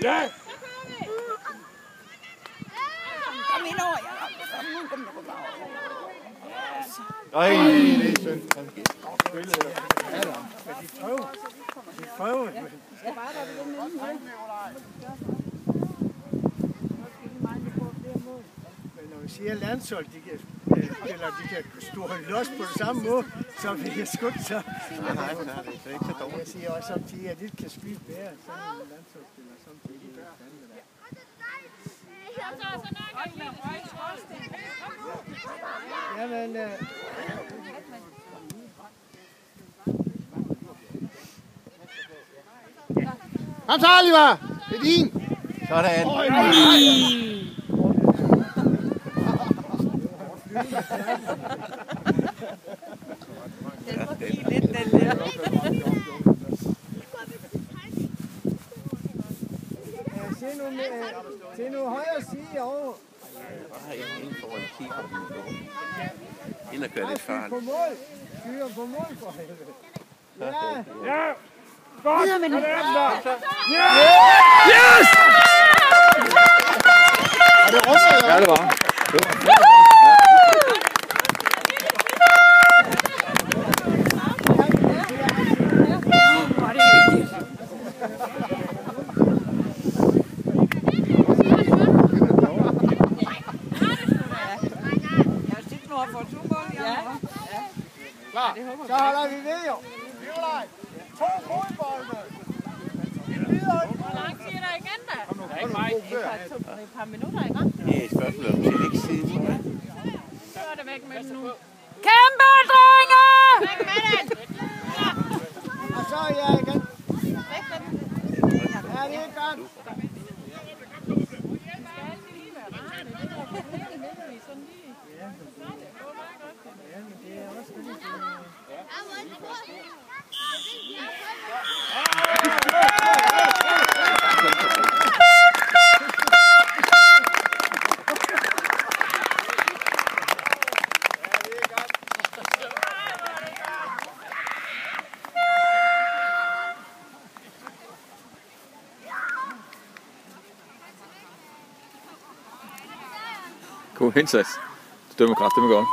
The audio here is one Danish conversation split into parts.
Ja! Kom ind over, Jacob. Kom nu. Ej, det er synd. De prøver. Men når vi siger landshold, de kan stå los på det samme måde, så vi kan skudt sig. Nej, det er ikke så dårligt. Jeg siger også samtidig, at de kan spille bedre, så er en landsholdsspiller samtidig. Jamen, Kom så, Oliver! Det er din! Sådan. Den må give lidt, den der. Se nu højre side over. Inden foran kigger på den blå. Ind og køre lidt fart. På mål. Fyre på mål for helvede. Ja. Ja! Godt! Videre med den. Yes! Er det rummet? Ja, det var. Klar. Så holder vi ved jo. Nikolaj. 2 fodbolde. Hvor lang tid er der igen da? Et par minutter, ikke? Det er et spørgsmål om selektion. Så er det væk med den nu. Kæmpe, drenge! Væk med den! Og så er jeg igen. Væk med den! Ja, det er godt. God indsats. Dømmekraft, det må godt.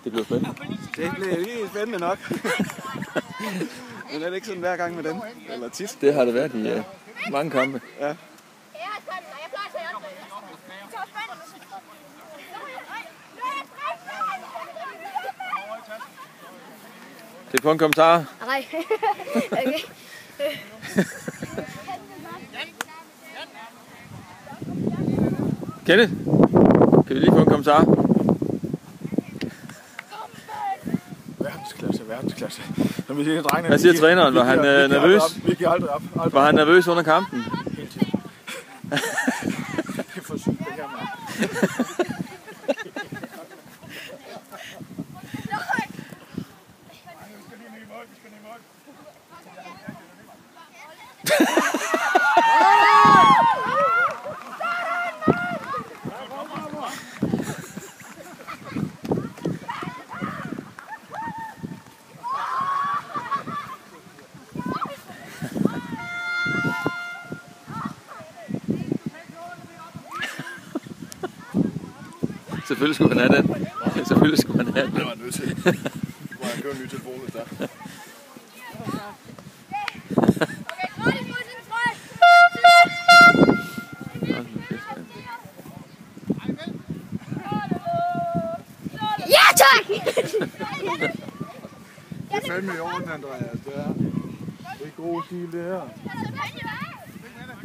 Det blev spændende. Det blev lige spændende nok. Men er det ikke sådan hver gang med den? Eller tit? Det har det været i mange kampe. Ja. Det er på en kommentar. Nej. Okay. Kenneth, kan vi lige få en kommentar? Verdensklasse. Hvad siger træneren? Var han nervøs? Vi giver aldrig op. Var han nervøs under kampen? Hele tiden. Det er for sygt, det her, mand. Selvfølgelig skulle han have den. Selvfølgelig skulle han have den. Det var nødt til. Må jeg købe en ny telefon, hvis der. Ja, tak! Det er fandme i orden, Andreas. Det er god stil, det her.